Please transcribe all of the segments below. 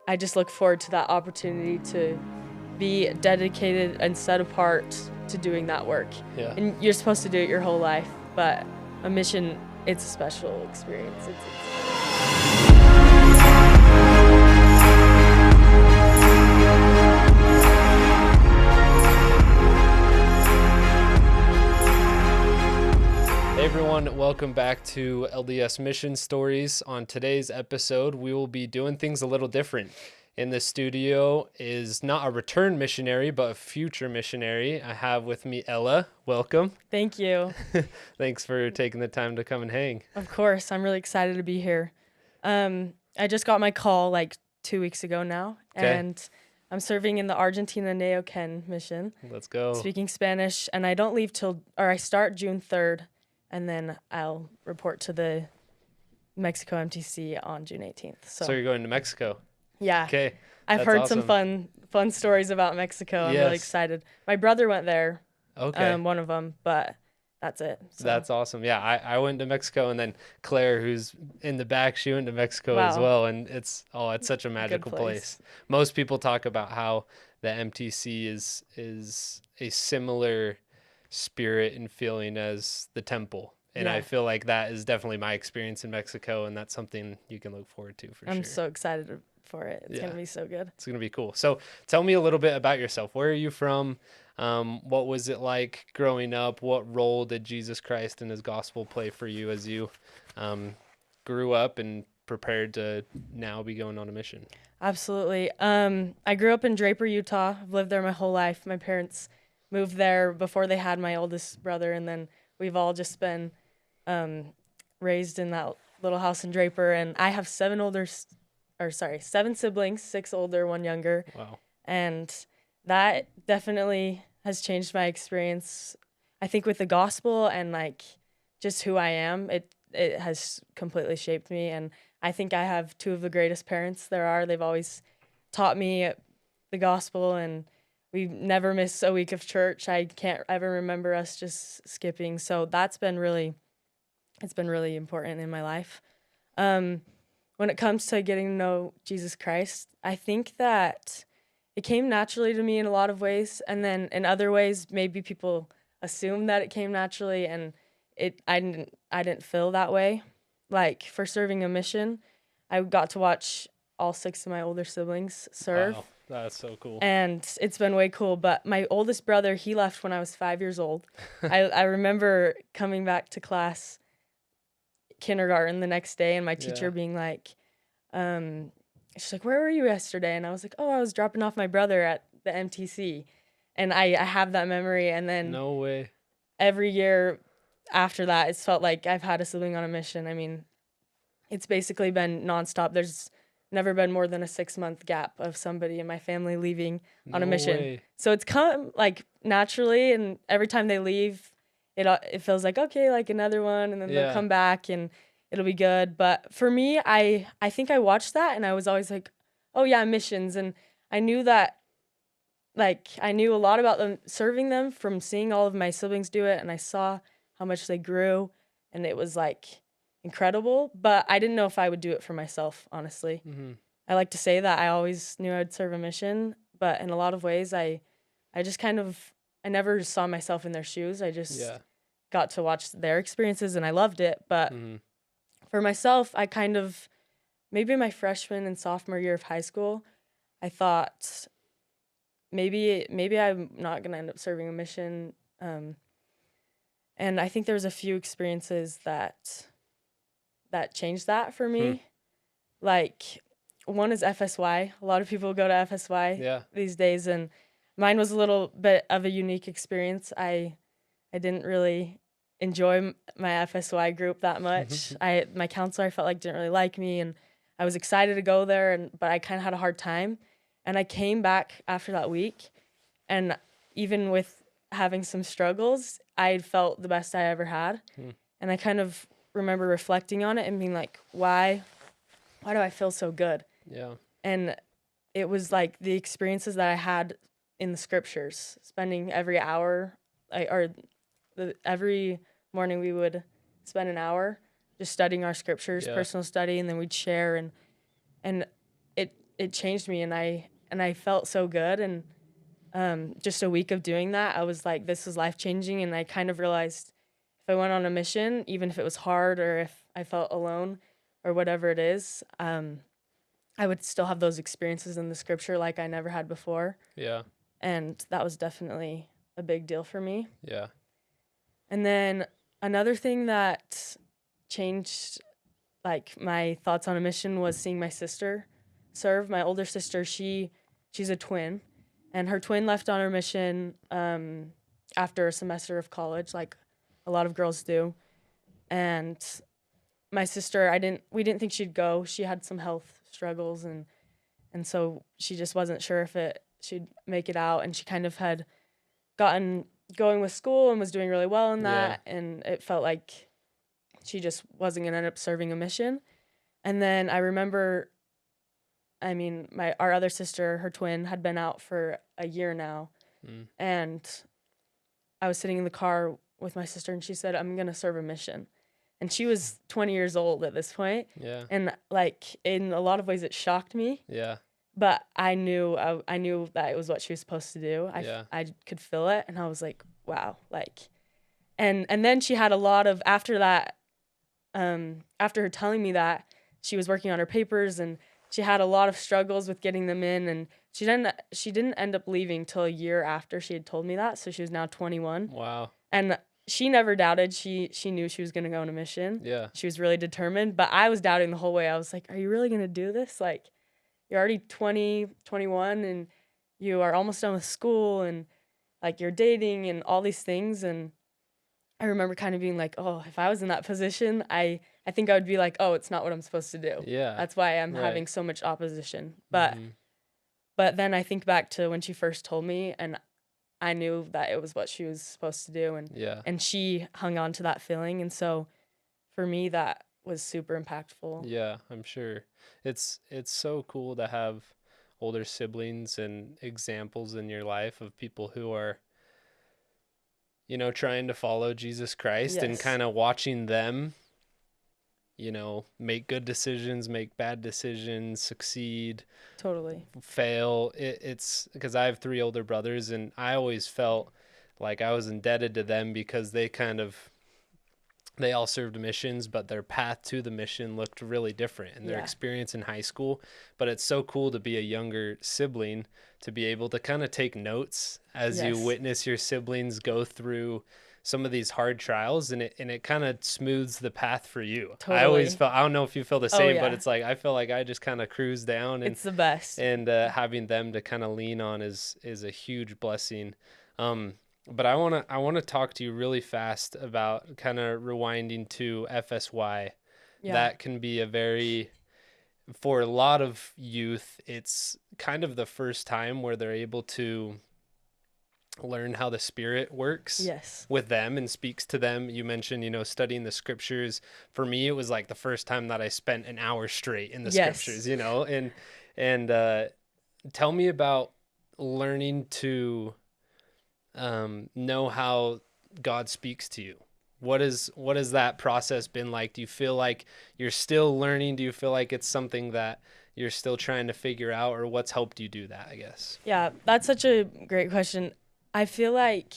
I just look forward to that opportunity to be dedicated and set apart to doing that work. Yeah. And you're supposed to do it your whole life, but a mission, it's a special experience. Hey everyone, welcome back to LDS Mission Stories. On today's episode, we will be doing things a little different. In the studio is not a returned missionary, but a future missionary. I have with me Ella. Welcome. Thank you. Thanks for taking the time to come and hang. Of course, I'm really excited to be here. I just got my call like 2 weeks ago now, and I'm serving in the Argentina Neuquén mission. Let's go. Speaking Spanish, and I don't leave I start June 3rd, and then I'll report to the Mexico MTC on June 18th. So you're going to Mexico? Yeah. Okay. I've heard some fun stories about Mexico. I'm really excited. My brother went there. Okay. One of them, but that's it. So. That's awesome. Yeah, I went to Mexico, and then Claire, who's in the back, she went to Mexico as well, and it's such a magical place. Most people talk about how the MTC is a similar spirit and feeling as the temple, and I feel like that is definitely my experience in Mexico, and that's something you can look forward to for sure. I'm so excited for it. It's gonna be so good. It's gonna be cool. So tell me a little bit about yourself. Where are you from? What was it like growing up? What role did Jesus Christ and his gospel play for you as you grew up and prepared to now be going on a mission? Absolutely. I grew up in Draper, Utah. I've lived there my whole life. My parents moved there before they had my oldest brother, and then we've all just been raised in that little house in Draper. And I have seven siblings, 6 older, 1 younger. Wow. And that definitely has changed my experience, I think, with the gospel and like just who I am. It has completely shaped me, and I think I have 2 of the greatest parents there are. They've always taught me the gospel, and we never miss a week of church. I can't ever remember us just skipping. So it's been really important in my life. When it comes to getting to know Jesus Christ, I think that it came naturally to me in a lot of ways, and then in other ways, maybe people assume that it came naturally, and I didn't feel that way. Like for serving a mission, I got to watch all 6 of my older siblings serve. Wow, that's so cool. And it's been way cool. But my oldest brother, he left when I was 5 years old. I remember coming back to class, kindergarten, the next day, and my teacher being like, she's like, "Where were you yesterday?" And I was like, "Oh, I was dropping off my brother at the MTC." And I have that memory. And then no way. Every year after that, it's felt like I've had a sibling on a mission. I mean, it's basically been nonstop. There's never been more than a 6-month gap of somebody in my family leaving on a mission. Way. So it's come like naturally, and every time they leave, it feels like, okay, like another one, and then they'll come back and it'll be good. But for me, I think I watched that, and I was always like, oh yeah, missions. And I knew that, like, I knew a lot about them, serving them from seeing all of my siblings do it, and I saw how much they grew, and it was like incredible. But I didn't know if I would do it for myself, honestly. Mm-hmm. I like to say that I always knew I'd serve a mission, but in a lot of ways, I just kind of, I never saw myself in their shoes. I just got to watch their experiences, and I loved it. But for myself, I kind of, maybe my freshman and sophomore year of high school, I thought maybe I'm not gonna end up serving a mission. And I think there was a few experiences that changed that for me. Like, one is FSY. A lot of people go to FSY these days, and mine was a little bit of a unique experience. I didn't really enjoy my FSY group that much. My counselor, I felt like, didn't really like me, and I was excited to go there, but I kind of had a hard time. And I came back after that week, and even with having some struggles, I felt the best I ever had. And I kind of remember reflecting on it and being like, why do I feel so good? Yeah. And it was like the experiences that I had in the scriptures, spending every hour, every morning we would spend an hour just studying our scriptures, personal study, and then we'd share, and it changed me, and I felt so good. And just a week of doing that, I was like, this is life changing. And I kind of realized if I went on a mission, even if it was hard or if I felt alone or whatever it is, I would still have those experiences in the scripture like I never had before. Yeah. And that was definitely a big deal for me. Yeah. And then another thing that changed like my thoughts on a mission was seeing my sister serve. My older sister, she's a twin, and her twin left on her mission after a semester of college, like a lot of girls do. And my sister, we didn't think she'd go. She had some health struggles, and so she just wasn't sure if she'd make it out. And she kind of had gotten going with school and was doing really well in that, and it felt like she just wasn't gonna end up serving a mission. And then I remember, I mean, our other sister, her twin, had been out for a year now, and I was sitting in the car with my sister, and she said, "I'm gonna serve a mission." And she was 20 years old at this point. Yeah. And like in a lot of ways, it shocked me. Yeah. But I knew that it was what she was supposed to do. I could feel it, and I was like, wow, like, and then she had a lot of after that, after her telling me that, she was working on her papers, and she had a lot of struggles with getting them in, and she didn't end up leaving till a year after she had told me that. So she was now 21. Wow. And she never doubted. She knew she was going to go on a mission. Yeah. She was really determined, but I was doubting the whole way. I was like, are you really going to do this? Like, you're already 20, 21, and you are almost done with school, and like you're dating and all these things. And I remember kind of being like, oh, if I was in that position, I think I would be like, oh, it's not what I'm supposed to do. Yeah. That's why I'm having so much opposition. But then I think back to when she first told me, and I knew that it was what she was supposed to do, and she hung on to that feeling. And so for me, that was super impactful. Yeah, I'm sure. It's so cool to have older siblings and examples in your life of people who are, you know, trying to follow Jesus Christ and kind of watching them, you know, make good decisions, make bad decisions, succeed, totally fail. It's because I have 3 older brothers, and I always felt like I was indebted to them because they all served missions, but their path to the mission looked really different and their experience in high school. But it's so cool to be a younger sibling, to be able to kind of take notes as you witness your siblings go through some of these hard trials, and it kind of smooths the path for you. Totally. I always felt, I don't know if you feel the same, but it's like, I feel like I just kind of cruise down, and it's the best. And having them to kind of lean on is a huge blessing. But I want to talk to you really fast about kind of rewinding to FSY. Yeah. That can be for a lot of youth, it's kind of the first time where they're able to learn how the Spirit works with them and speaks to them. You mentioned, you know, studying the scriptures. For me, it was like the first time that I spent an hour straight in the scriptures, you know, and tell me about learning to know how God speaks to you. What has that process been like? Do you feel like you're still learning? Do you feel like it's something that you're still trying to figure out, or what's helped you do that, I guess? Yeah, that's such a great question. I feel like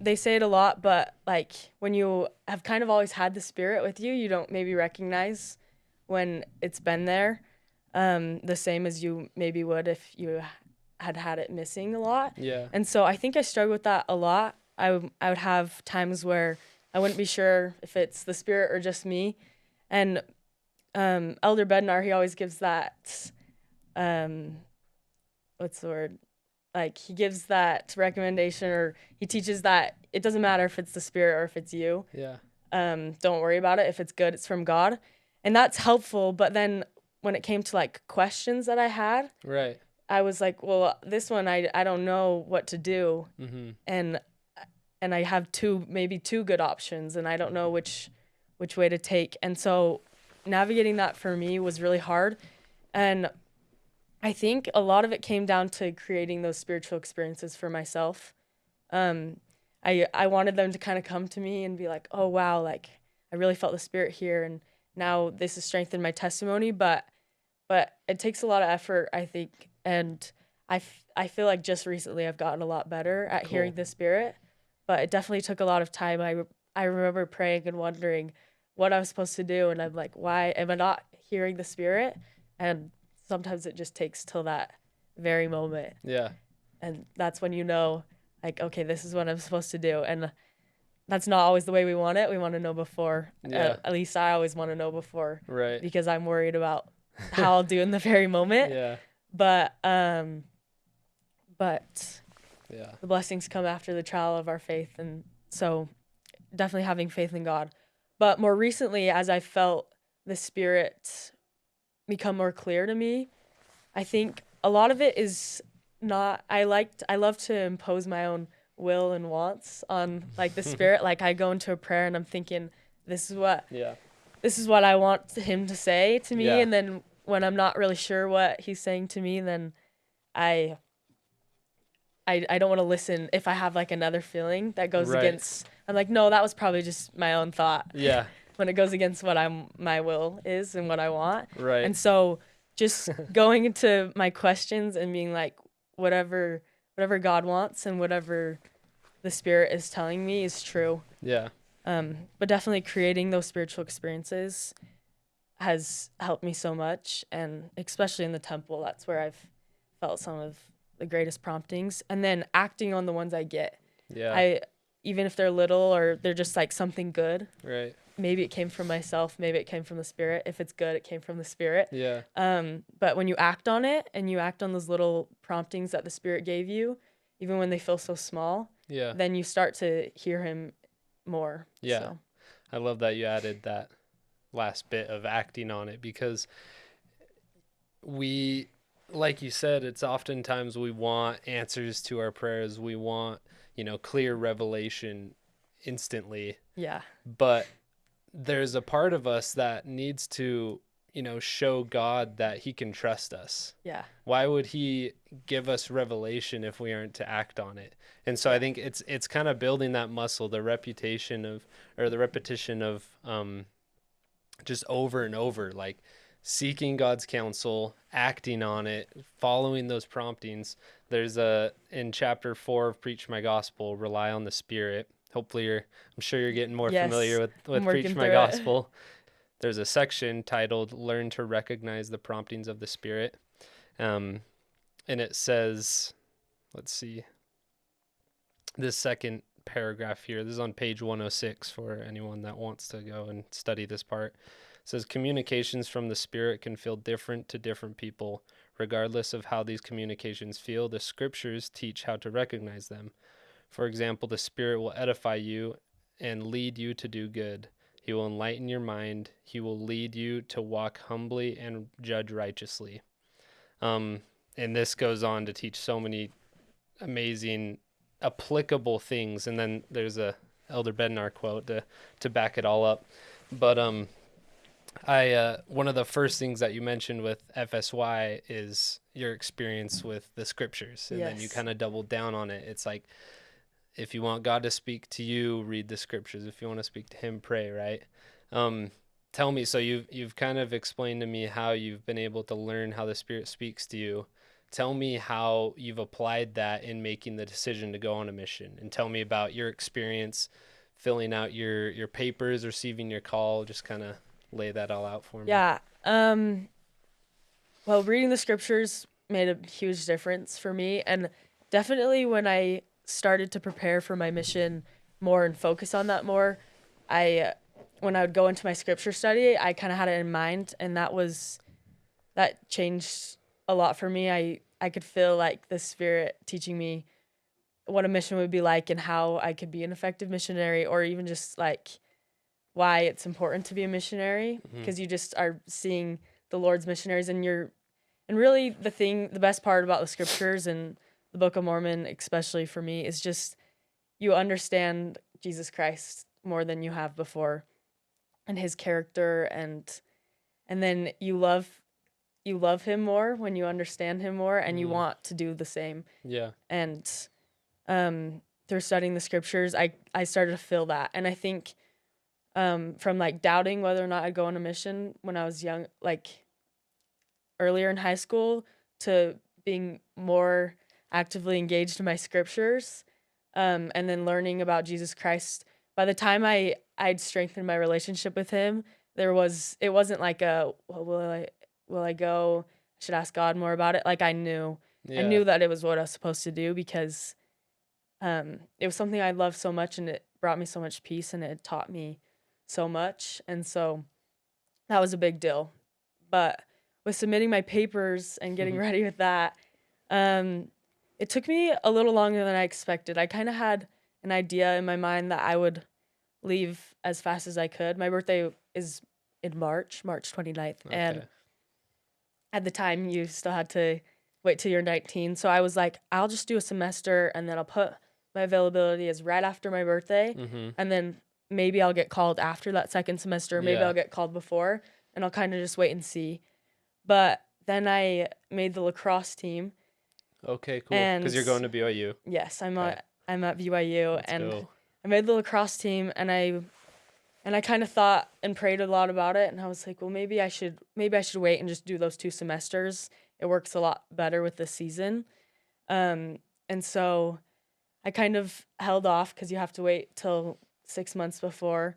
they say it a lot, but like when you have kind of always had the Spirit with you, you don't maybe recognize when it's been there, the same as you maybe would if you had it missing a lot. Yeah. And so I think I struggled with that a lot. I would have times where I wouldn't be sure if it's the Spirit or just me. And Elder Bednar, he always gives that, what's the word? Like, he gives that recommendation, or he teaches that it doesn't matter if it's the Spirit or if it's you. Yeah. Don't worry about it. If it's good, it's from God. And that's helpful. But then when it came to like questions that I had, right, I was like, well, this one, I don't know what to do. Mm-hmm. And I have maybe two good options, and I don't know which way to take. And so navigating that for me was really hard. And I think a lot of it came down to creating those spiritual experiences for myself. I wanted them to kind of come to me and be like, oh, wow, like I really felt the Spirit here, and now this has strengthened my testimony. But but it takes a lot of effort, I think. And I feel like just recently I've gotten a lot better at hearing the Spirit, but it definitely took a lot of time. I remember praying and wondering what I was supposed to do. And I'm like, why am I not hearing the Spirit? And sometimes it just takes till that very moment. Yeah. And that's when you know, like, okay, this is what I'm supposed to do. And that's not always the way we want it. We want to know before. Yeah. At least I always want to know before. Right. Because I'm worried about how I'll do in the very moment. Yeah. But yeah, the blessings come after the trial of our faith. And so definitely having faith in God. But more recently, as I felt the Spirit become more clear to me, I think a lot of it is not, I love to impose my own will and wants on like the Spirit. Like I go into a prayer and I'm thinking, this is what I want him to say to me. And then when I'm not really sure what he's saying to me, then I don't want to listen if I have like another feeling that goes against, I'm like, no, that was probably just my own thought. Yeah. When it goes against what my will is and what I want. Right. And so just going into my questions and being like, whatever God wants and whatever the Spirit is telling me is true. Yeah. But definitely creating those spiritual experiences has helped me so much. And especially in the temple, that's where I've felt some of the greatest promptings. And then acting on the ones I get. Yeah. Even if they're little or they're just like something good. Right. Maybe it came from myself. Maybe it came from the Spirit. If it's good, it came from the Spirit. Yeah. But when you act on it and you act on those little promptings that the Spirit gave you, even when they feel so small, then you start to hear him more. Yeah. So. I love that you added that last bit of acting on it, because we, like you said, it's oftentimes we want answers to our prayers. We want, clear revelation instantly. Yeah. But there's a part of us that needs to, show God that he can trust us. Yeah. Why would he give us revelation if we aren't to act on it? And so I think it's kind of building that muscle, the repetition of just over and over, like seeking God's counsel, acting on it, following those promptings. There's in chapter 4 of Preach My Gospel, rely on the Spirit. Hopefully I'm sure you're getting more familiar with Preach My Gospel. There's a section titled Learn to Recognize the Promptings of the Spirit. And it says, let's see, this second paragraph here, this is on page 106 for anyone that wants to go and study this part. It says, communications from the Spirit can feel different to different people. Regardless of how these communications feel, the scriptures teach how to recognize them. For example, the Spirit will edify you and lead you to do good. He will enlighten your mind. He will lead you to walk humbly and judge righteously. And this goes on to teach so many amazing, applicable things. And then there's a Elder Bednar quote to back it all up. But one of the first things that you mentioned with FSY is your experience with the scriptures. And then you kind of doubled down on it. It's like, if you want God to speak to you, read the scriptures. If you want to speak to him, pray, right? Tell me, so you've kind of explained to me how you've been able to learn how the Spirit speaks to you. Tell me how you've applied that in making the decision to go on a mission, and tell me about your experience filling out your papers, receiving your call. Just kind of lay that all out for me. Yeah. Well, reading the scriptures made a huge difference for me. And definitely when I started to prepare for my mission more and focus on that more, when I would go into my scripture study, I kind of had it in mind, and that changed a lot for me. I could feel like the Spirit teaching me what a mission would be like and how I could be an effective missionary, or even just like why it's important to be a missionary, because you just are seeing the Lord's missionaries, and really the best part about the scriptures and the Book of Mormon, especially for me, is just you understand Jesus Christ more than you have before, and his character, and then you love him more when you understand him more, and you want to do the same. Yeah. And through studying the scriptures, I started to feel that. And I think from like doubting whether or not I'd go on a mission when I was young, like earlier in high school to being more actively engaged in my scriptures, and then learning about Jesus Christ. By the time I'd strengthened my relationship with him, it wasn't like will I go? I should ask God more about it. Like I knew that it was what I was supposed to do because it was something I loved so much, and it brought me so much peace, and it taught me so much. And so that was a big deal. But with submitting my papers and getting ready with that, it took me a little longer than I expected. I kind of had an idea in my mind that I would leave as fast as I could. My birthday is in March 29th. Okay. And at the time, you still had to wait till you're 19. So I was like, I'll just do a semester, and then I'll put my availability as right after my birthday. And then maybe I'll get called after that second semester. Maybe I'll get called before, and I'll kind of just wait and see. But then I made the lacrosse team. Okay, cool. Because you're going to BYU. Yes, I'm at BYU. Let's go. I made the lacrosse team, and I kind of thought and prayed a lot about it, and I was like, well, maybe I should wait and just do those 2 semesters. It works a lot better with the season. And so I kind of held off because you have to wait till 6 months before.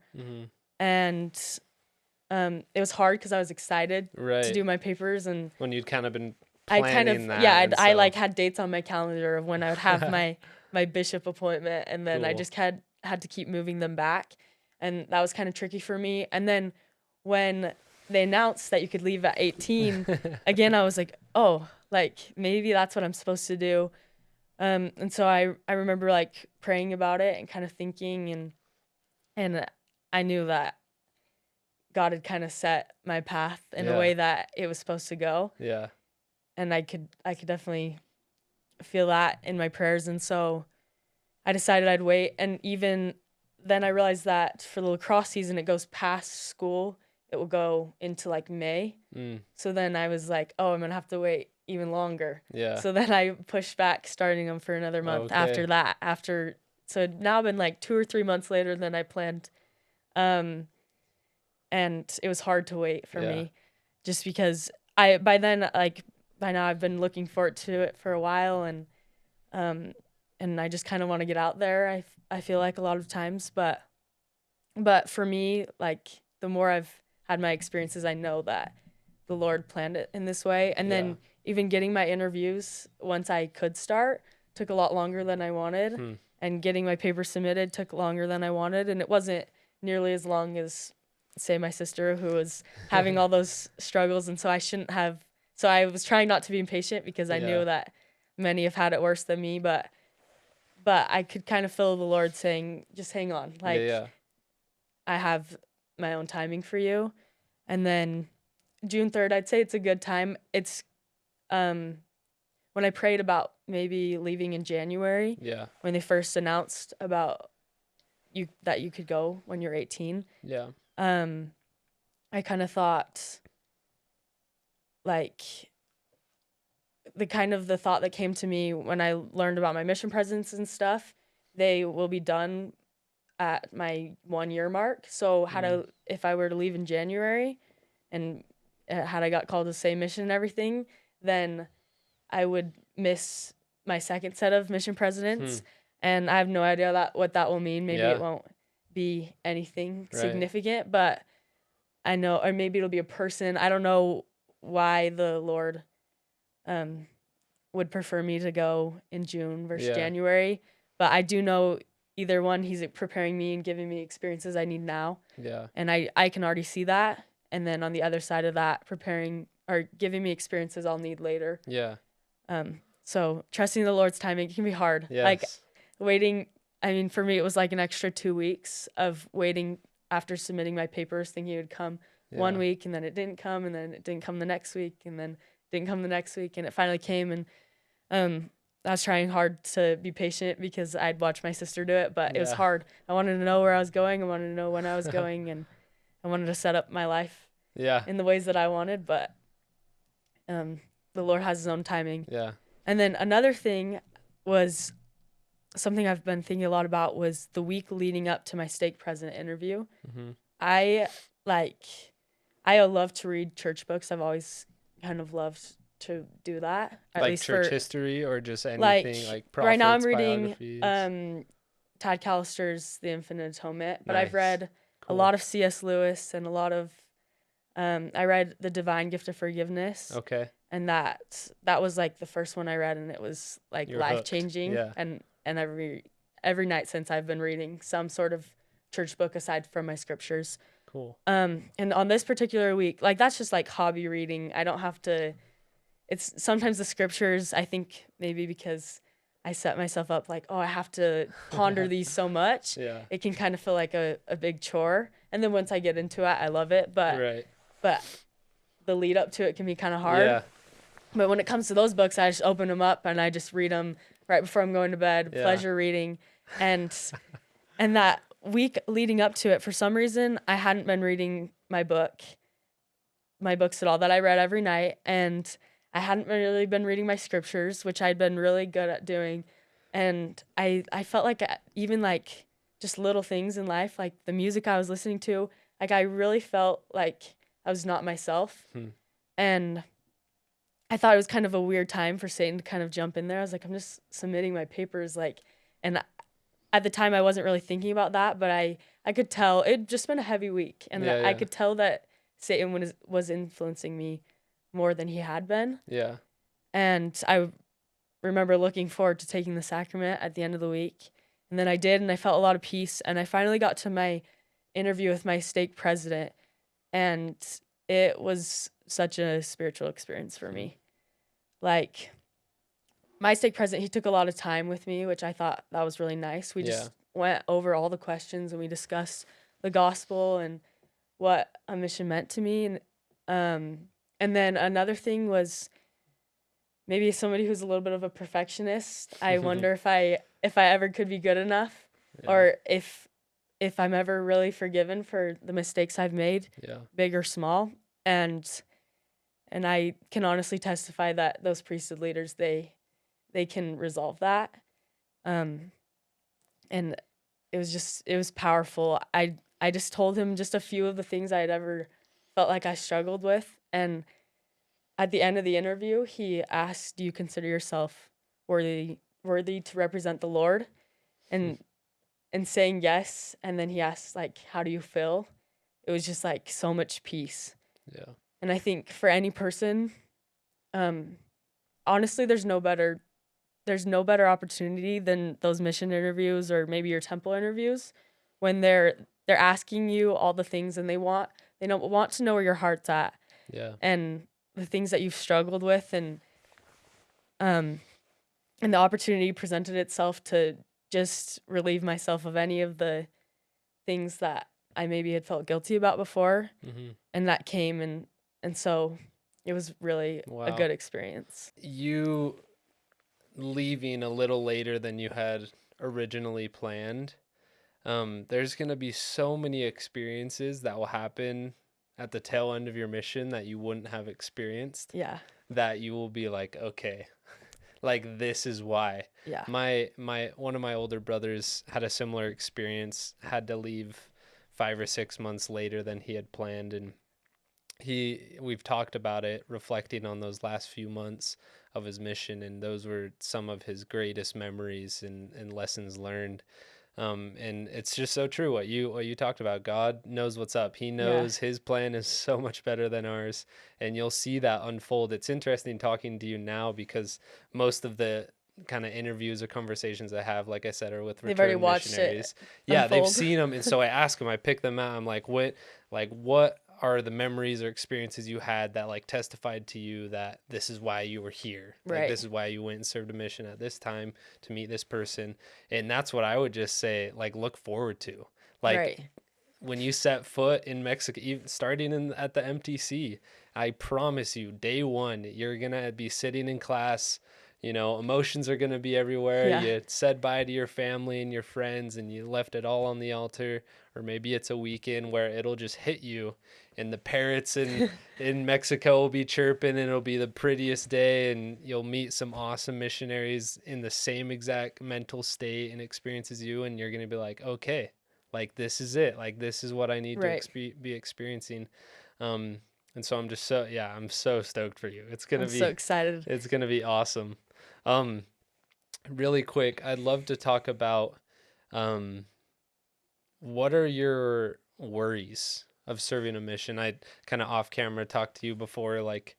And it was hard because I was excited to do my papers. And when you'd kind of been planning that. I like had dates on my calendar of when I would have my bishop appointment, and then I just had to keep moving them back. And that was kind of tricky for me. And then when they announced that you could leave at 18, again, I was like, oh, like maybe that's what I'm supposed to do. And so I remember like praying about it and kind of thinking, and I knew that God had kind of set my path in a way that it was supposed to go. Yeah. And I could definitely feel that in my prayers. And so I decided I'd wait. And even then I realized that for the lacrosse season, it goes past school. It will go into like May. So then I was like, oh, I'm going to have to wait even longer. Yeah. So then I pushed back starting them for another month after that. So it'd now been like 2 or 3 months later than I planned. And it was hard to wait for me just because by now I've been looking forward to it for a while, and I just kind of want to get out there. I feel like a lot of times, but for me, like the more I've had my experiences, I know that the Lord planned it in this way. And then even getting my interviews once I could start took a lot longer than I wanted, and getting my papers submitted took longer than I wanted, and it wasn't nearly as long as, say, my sister, who was having all those struggles. And so I was trying not to be impatient because I knew that many have had it worse than me, but I could kind of feel the Lord saying, just hang on. Like, I have my own timing for you. And then June 3rd, I'd say it's a good time. It's when I prayed about maybe leaving in January, when they first announced about that you could go when you're 18. Yeah. I kind of thought, like, the thought that came to me when I learned about my mission presidents and stuff, they will be done at my 1 year mark. So if I were to leave in January and had I got called to say mission and everything, then I would miss my second set of mission presidents. And I have no idea what that will mean. Maybe it won't be anything significant, but I know, or maybe it'll be a person. I don't know why the Lord would prefer me to go in June versus January, but I do know either one, he's preparing me and giving me experiences I need now. Yeah. And I can already see that. And then on the other side of that, preparing or giving me experiences I'll need later. Yeah. So trusting the Lord's timing, it can be hard. Yes. Like waiting, I mean, for me, it was like an extra 2 weeks of waiting after submitting my papers, thinking it would come 1 week, and then it didn't come, and then it didn't come the next week, and then it didn't come the next week, and it finally came. And I was trying hard to be patient because I'd watched my sister do it, but it was hard. I wanted to know where I was going. I wanted to know when I was going, and I wanted to set up my life in the ways that I wanted, but the Lord has his own timing. Yeah. And then another thing was something I've been thinking a lot about was the week leading up to my stake president interview. Mm-hmm. I love to read church books. I've always kind of loved to do that, at like least church for history or just anything like prophets, right now I'm reading biographies. Tad Callister's The Infinite Atonement, but Nice. I've read a lot of C.S. Lewis and a lot of I read The Divine Gift of Forgiveness. Okay. And that was like the first one I read, and it was like life-changing. Yeah. And every night since, I've been reading some sort of church book aside from my scriptures. Cool. And on this particular week, like that's just like hobby reading. I don't have to. It's sometimes the scriptures, I think maybe because I set myself up like, oh, I have to ponder these so much. Yeah. It can kind of feel like a big chore. And then once I get into it, I love it. But the lead up to it can be kind of hard. Yeah. But when it comes to those books, I just open them up and I just read them right before I'm going to bed. Yeah. Pleasure reading. And that week leading up to it, for some reason, I hadn't been reading my books at all that I read every night. And I hadn't really been reading my scriptures, which I'd been really good at doing. And I felt like even like just little things in life, like the music I was listening to, like I really felt like I was not myself. And I thought it was kind of a weird time for Satan to kind of jump in there. I was like, I'm just submitting my papers, like, and at the time I wasn't really thinking about that, but I could tell it'd just been a heavy week, and I could tell that Satan was influencing me more than he had been. Yeah. And I remember looking forward to taking the sacrament at the end of the week, and then I did, and I felt a lot of peace, and I finally got to my interview with my stake president, and it was such a spiritual experience for me. Like, my stake president, he took a lot of time with me, which I thought that was really nice. We just went over all the questions, and we discussed the gospel and what a mission meant to me. And then another thing was maybe somebody who's a little bit of a perfectionist. I wonder if I ever could be good enough, or if I'm ever really forgiven for the mistakes I've made, big or small. And I can honestly testify that those priesthood leaders, they can resolve that. And it was powerful. I just told him just a few of the things I had ever felt like I struggled with. And at the end of the interview, he asked, do you consider yourself worthy to represent the Lord? And saying yes. And then he asked, like, how do you feel? It was just like so much peace. Yeah. And I think for any person, honestly, there's no better opportunity than those mission interviews or maybe your temple interviews, when they're asking you all the things, and they want to know where your heart's at. Yeah. And the things that you've struggled with, and the opportunity presented itself to just relieve myself of any of the things that I maybe had felt guilty about before. Mm-hmm. And that came, and so it was really a good experience. You leaving a little later than you had originally planned, there's going to be so many experiences that will happen at the tail end of your mission that you wouldn't have experienced. Yeah. That you will be like, okay, like this is why. Yeah. My one of my older brothers had a similar experience, had to leave 5 or 6 months later than he had planned, and we've talked about it, reflecting on those last few months of his mission, and those were some of his greatest memories and lessons learned. And it's just so true what you talked about. God knows what's up. He knows his plan is so much better than ours, and you'll see that unfold. It's interesting talking to you now, because most of the kind of interviews or conversations I have, like I said, are with return missionaries. Yeah, they've seen them, and so I ask them, I pick them out. I'm like, what are the memories or experiences you had that like testified to you that this is why you were here? Right. Like, this is why you went and served a mission at this time to meet this person. And that's what I would just say, like, look forward to. Like, when you set foot in Mexico, even starting at the MTC, I promise you, day one, you're going to be sitting in class, emotions are going to be everywhere. Yeah. You said bye to your family and your friends, and you left it all on the altar. Or maybe it's a weekend where it'll just hit you, and the parrots in Mexico will be chirping, and it'll be the prettiest day, and you'll meet some awesome missionaries in the same exact mental state and experience as you, and you're going to be like, okay, like this is it. Like, this is what I need to be experiencing. And so I'm so stoked for you. I'm so excited. It's gonna be awesome. Really quick, I'd love to talk about what are your worries of serving a mission? I kind of off camera talked to you before, like,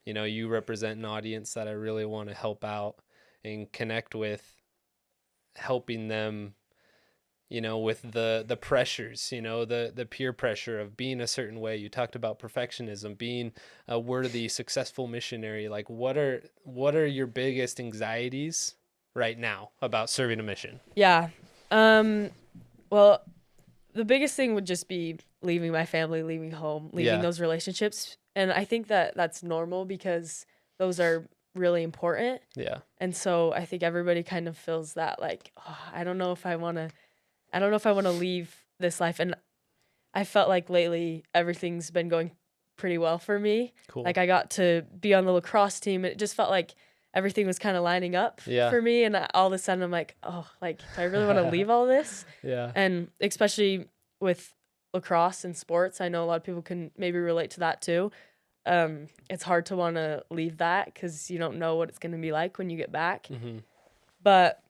you represent an audience that I really want to help out and connect with, helping them, with the pressures, the peer pressure of being a certain way. You talked about perfectionism, being a worthy, successful missionary. Like, what are your biggest anxieties right now about serving a mission? Yeah. Well, the biggest thing would just be leaving my family, leaving home, leaving those relationships. And I think that that's normal because those are really important. Yeah. And so I think everybody kind of feels that, like, oh, I don't know if I want to leave this life. And I felt like lately everything's been going pretty well for me. Cool. Like, I got to be on the lacrosse team. It just felt like everything was kind of lining up for me. And all of a sudden I'm like, oh, like, do I really want to leave all this? Yeah. And especially with lacrosse and sports, I know a lot of people can maybe relate to that too. It's hard to want to leave that because you don't know what it's going to be like when you get back. Mm-hmm. But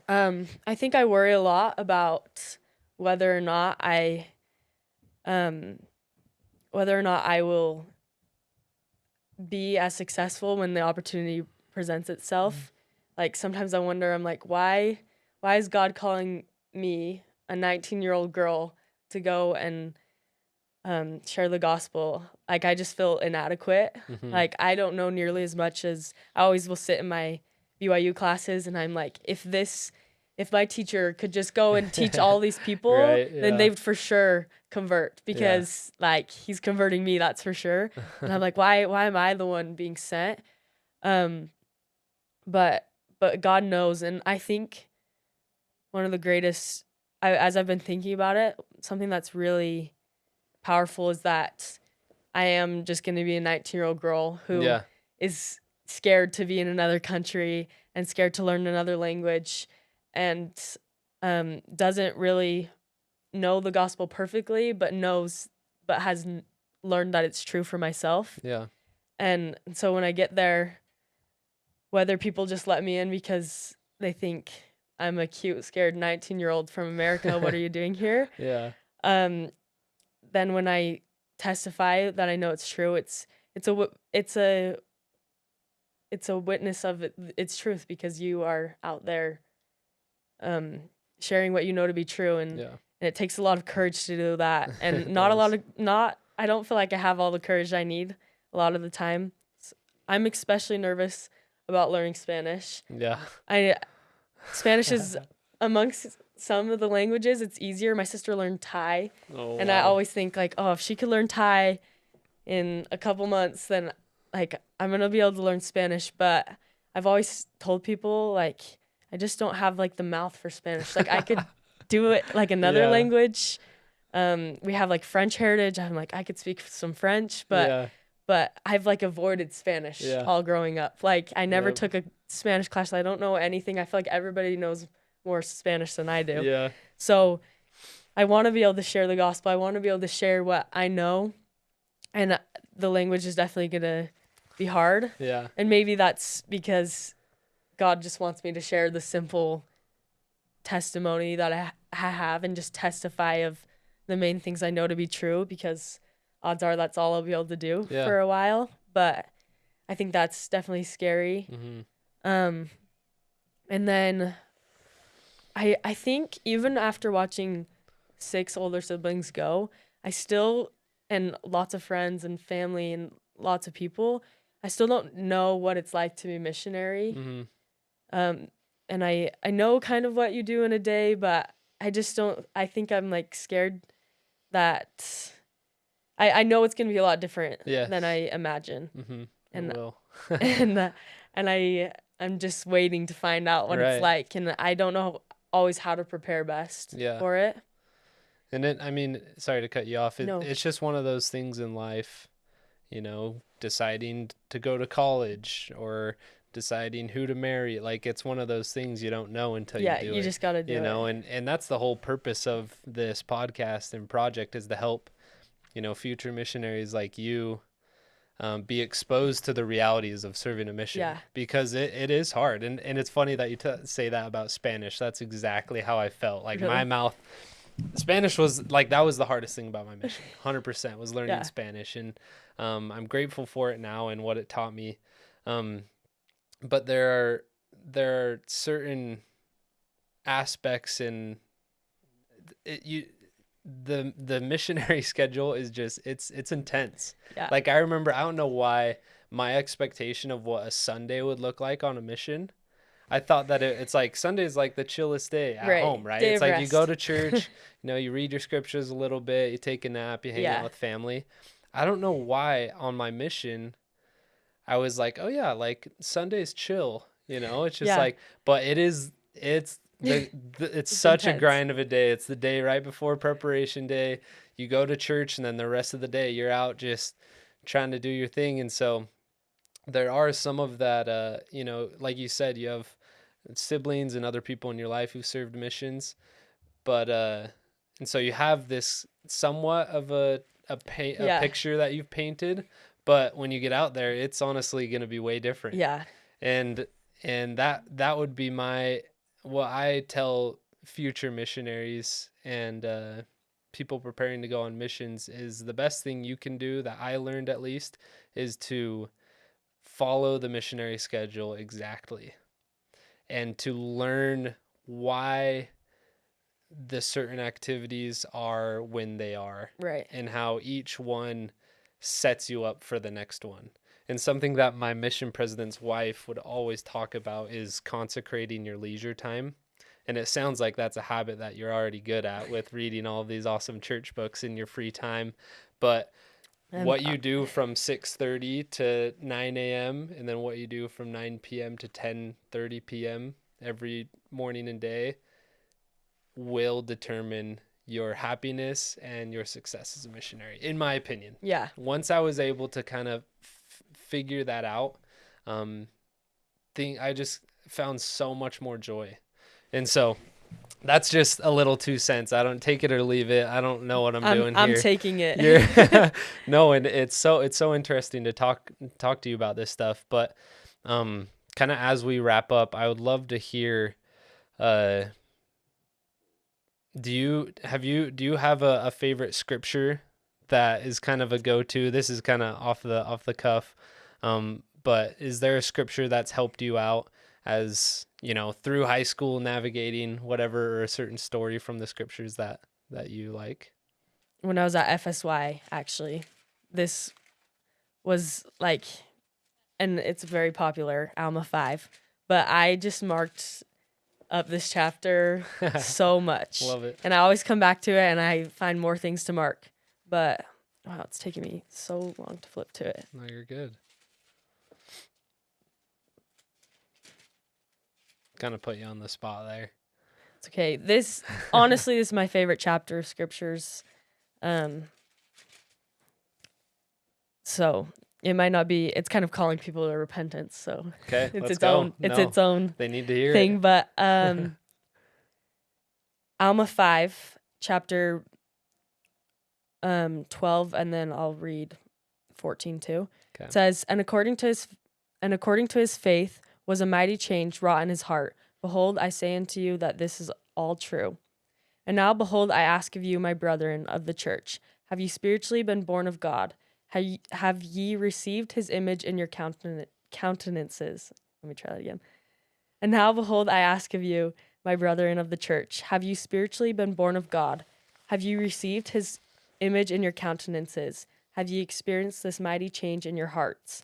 I think I worry a lot about whether or not I will be as successful when the opportunity presents itself. Like, sometimes I wonder, I'm like, why is God calling me, a 19-year-old girl, to go and share the gospel? Like, I just feel inadequate. Mm-hmm. Like, I don't know nearly as much as I always will sit in my BYU classes, and I'm like, if my teacher could just go and teach all these people, then they would for sure convert, because like, he's converting me, that's for sure. And I'm like, why am I the one being sent? But God knows. And I think one of the greatest, as I've been thinking about it, something that's really powerful is that I am just going to be a 19-year-old girl who is scared to be in another country and scared to learn another language, and doesn't really know the gospel perfectly, but has learned that it's true for myself. Yeah. And so when I get there, whether people just let me in because they think I'm a cute, scared 19-year-old from America, what are you doing here? Yeah. Then when I testify that I know it's true, it's a witness of its truth, because you are out there sharing what you know to be true, and it takes a lot of courage to do that. And I don't feel like I have all the courage I need a lot of the time. I'm especially nervous about learning Spanish. Yeah. Spanish is amongst some of the languages, it's easier. My sister learned Thai, and wow. I always think, like, oh, if she could learn Thai in a couple months, then like, I'm gonna be able to learn Spanish. But I've always told people, like, I just don't have like the mouth for Spanish. Like, I could do it like another language. We have like French heritage. I'm like, I could speak some French, but I've like avoided Spanish all growing up. Like, I never took a Spanish class. I don't know anything. I feel like everybody knows more Spanish than I do. Yeah. So I want to be able to share the gospel. I want to be able to share what I know. And the language is definitely going to be hard. Yeah. And maybe that's because God just wants me to share the simple testimony that I have, and just testify of the main things I know to be true, because odds are that's all I'll be able to do for a while. But I think that's definitely scary. Mm-hmm. And then I think even after watching 6 older siblings go, I still, and lots of friends and family and lots of people, I still don't know what it's like to be missionary. Mm-hmm. And I know kind of what you do in a day, but I just don't, I think I'm like scared that I know it's going to be a lot different than I imagine. Mm-hmm. And it will. and I'm just waiting to find out what it's like, and I don't know always how to prepare best for it. And I mean, sorry to cut you off. It's just one of those things in life, deciding to go to college or deciding who to marry. Like, it's one of those things you don't know until you do it. Yeah, you just got to do it. And that's the whole purpose of this podcast and project, is to help future missionaries like you be exposed to the realities of serving a mission, because it is hard. And it's funny that you say that about Spanish. That's exactly how I felt. Like my mouth, Spanish was like, that was the hardest thing about my mission. 100% was learning Spanish. And I'm grateful for it now and what it taught me. But there are certain aspects in the missionary schedule is just, it's intense. Like I remember, I don't know why my expectation of what a Sunday would look like on a mission, I thought that it's like Sunday is like the chillest day at home, right? It's like rest. You go to church, you read your scriptures a little bit, you take a nap, you hang out with family. I don't know why on my mission I was like, oh yeah, like Sunday's chill, it's just like, but it's such intense. A grind of a day. It's the day right before preparation day. You go to church and then the rest of the day you're out just trying to do your thing. And so there are some of that, like you said, you have siblings and other people in your life who served missions, but and so you have this somewhat of a picture that you've painted, but when you get out there, it's honestly going to be way different. And that would be what I tell future missionaries and people preparing to go on missions is the best thing you can do, that I learned at least, is to follow the missionary schedule exactly and to learn why the certain activities are when they are, right, and how each one sets you up for the next one. And something that my mission president's wife would always talk about is consecrating your leisure time. And it sounds like that's a habit that you're already good at with reading all of these awesome church books in your free time. But what you do from 6:30 to 9 a.m. and then what you do from 9 p.m. to 10:30 p.m. every morning and day will determine your happiness and your success as a missionary, in my opinion. Once I was able to kind of figure that out, I just found so much more joy. And so that's just a little 2 cents. I don't take it or leave it. I don't know what I'm doing here. I'm taking it. No, and it's so interesting to talk to you about this stuff. But kind of as we wrap up, I would love to hear. Do you have a favorite scripture that is kind of a go-to? This is kind of off the cuff, but is there a scripture that's helped you out as through high school, navigating whatever, or a certain story from the scriptures that you like? When I was at FSY, actually, this was like, and it's very popular, Alma 5, but I just marked up this chapter so much. Love it. And I always come back to it and I find more things to mark. But wow, it's taking me so long to flip to it. No, you're good. Kind of put you on the spot there. It's okay. This honestly this is my favorite chapter of scriptures. So it might not be, it's kind of calling people to repentance. So okay, it's its own they need to hear thing. It. But Alma 5, chapter 12, and then I'll read 14 too. Okay. It says, and according to his faith was a mighty change wrought in his heart. Behold, I say unto you that this is all true. And now behold, I ask of you, my brethren of the church, have you spiritually been born of God? Have ye received his image in your countenances? Let me try that again. And now behold, I ask of you, my brethren of the church, have you spiritually been born of God? Have you received his image in your countenances? Have you experienced this mighty change in your hearts?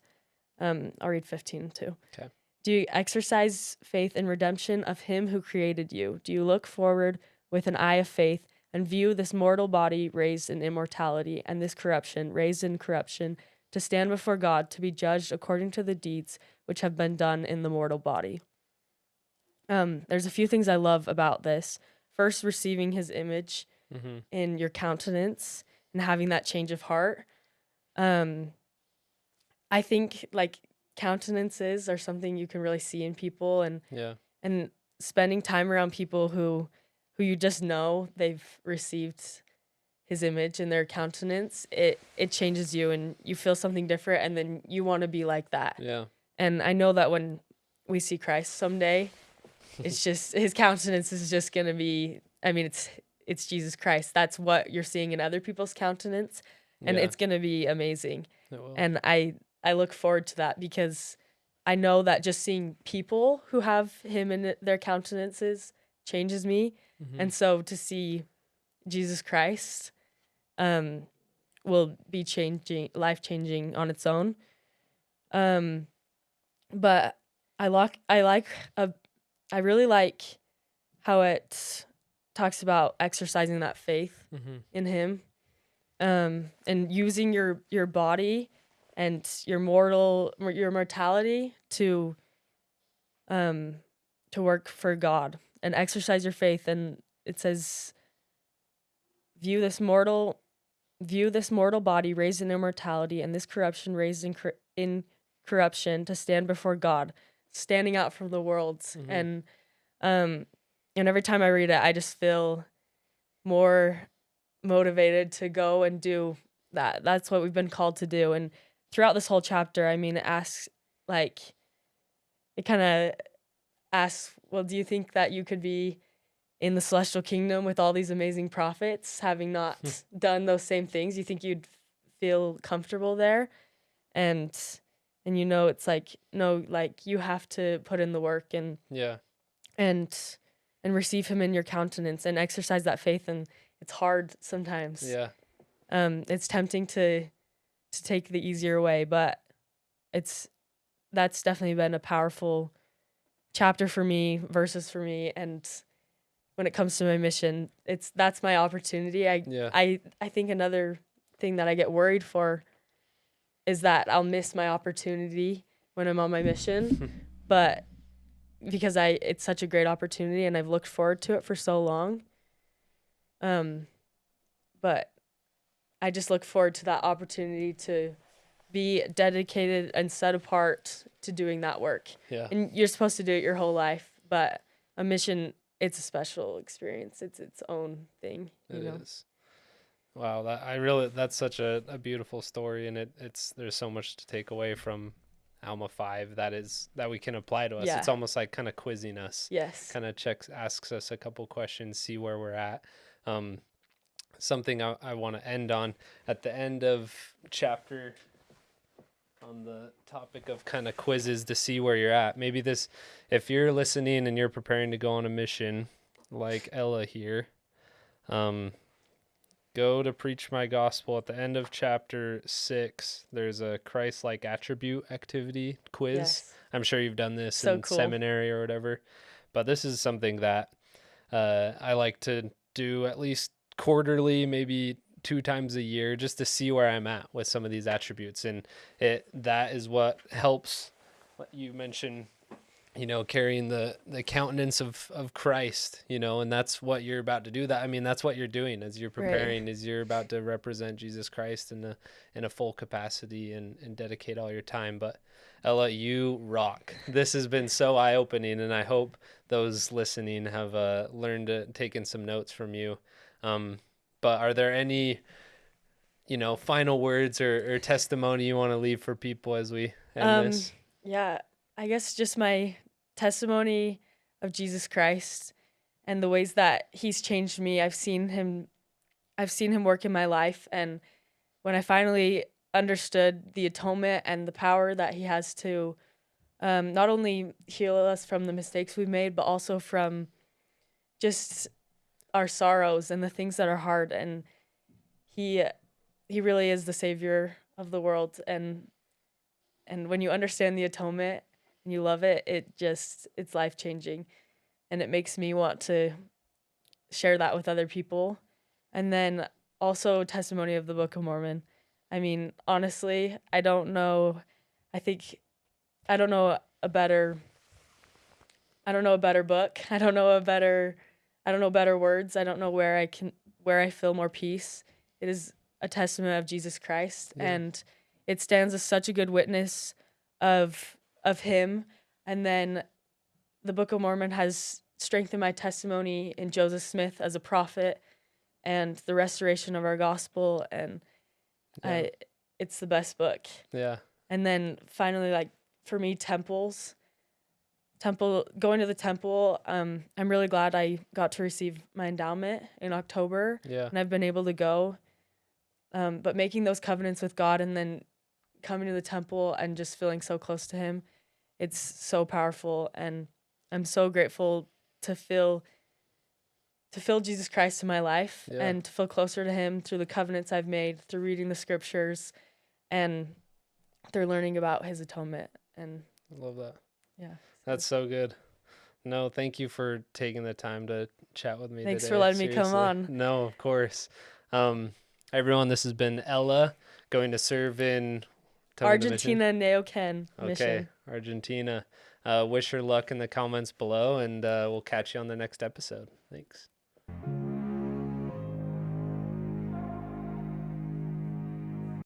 I'll read 15 too. Okay. Do you exercise faith in redemption of him who created you? Do you look forward with an eye of faith and view this mortal body raised in immortality and this corruption raised in corruption to stand before God to be judged according to the deeds which have been done in the mortal body? There's a few things I love about this. First, receiving his image in your countenance and having that change of heart. I think like countenances are something you can really see in people, and spending time around people who you just know they've received his image and their countenance, it changes you and you feel something different, and then you want to be like that. Yeah. And I know that when we see Christ someday, it's just his countenance is just going to be, I mean, it's Jesus Christ. That's what you're seeing in other people's countenance, and it's going to be amazing. And I look forward to that, because I know that just seeing people who have him in their countenances changes me. And so to see Jesus Christ will be life-changing on its own. But I really like how it talks about exercising that faith in him, and using your body and your mortality to work for God and exercise your faith. And it says, view this mortal body raised in immortality, and this corruption raised in corruption, to stand before God, standing out from the world. And every time I read it, I just feel more motivated to go and do that. That's what we've been called to do. And throughout this whole chapter, I mean, it kind of asks, well, do you think that you could be in the celestial kingdom with all these amazing prophets, having not done those same things? You think you'd feel comfortable there? And it's like, no, like, you have to put in the work and receive him in your countenance and exercise that faith. And it's hard sometimes. It's tempting to take the easier way, but that's definitely been a powerful verses for me. And when it comes to my mission, that's my opportunity. I think another thing that I get worried for is that I'll miss my opportunity when I'm on my mission, but because it's such a great opportunity and I've looked forward to it for so long. But I just look forward to that opportunity to be dedicated and set apart to doing that work. And you're supposed to do it your whole life, but a mission, it's a special experience. It's its own thing. It is. Wow, that's such a beautiful story, and there's so much to take away from Alma 5 that we can apply to us. It's almost like kind of quizzing us. Yes. Kind of asks us a couple questions, see where we're at. Something I want to end on at the end of chapter, on the topic of kind of quizzes to see where you're at. Maybe if you're listening and you're preparing to go on a mission like Ella here, go to Preach My Gospel. At the end of chapter 6, there's a Christ-like attribute activity quiz. Yes. I'm sure you've done this in seminary or whatever, but this is something that I like to do at least quarterly, maybe 2 times a year, just to see where I'm at with some of these attributes. And that is what helps. What you mentioned, carrying the countenance of Christ, and that's what you're about to do. That's what you're doing as you're preparing, as you're about to represent Jesus Christ in a full capacity and dedicate all your time. But Ella, you rock. This has been so eye-opening, and I hope those listening have taken some notes from you. But are there any, final words or testimony you want to leave for people as we end this? Yeah, I guess just my testimony of Jesus Christ and the ways that he's changed me. I've seen him work in my life, and when I finally understood the atonement and the power that he has to not only heal us from the mistakes we've made, but also from just our sorrows and the things that are hard. And he really is the savior of the world. And when you understand the atonement and you love it, it's life-changing. And it makes me want to share that with other people. And then also testimony of the Book of Mormon. I mean, honestly, I don't know a better book. I don't know better words. I don't know where I feel more peace. It is a testament of Jesus Christ, and it stands as such a good witness of him. And then the Book of Mormon has strengthened my testimony in Joseph Smith as a prophet, and the restoration of our gospel, and it's the best book. Yeah. And then finally, like for me, going to the temple, I'm really glad I got to receive my endowment in October. Yeah. And I've been able to go. But making those covenants with God and then coming to the temple and just feeling so close to him, it's so powerful. And I'm so grateful to feel Jesus Christ in my life and to feel closer to him through the covenants I've made, through reading the scriptures, and through learning about his atonement. And I love that. Yeah. That's so good. No, thank you for taking the time to chat with me Thanks today. for letting me come on. No, of course. Everyone, this has been Ella going to serve in Argentina, Neuquén mission. Okay, Argentina. Wish her luck in the comments below, and we'll catch you on the next episode. Thanks.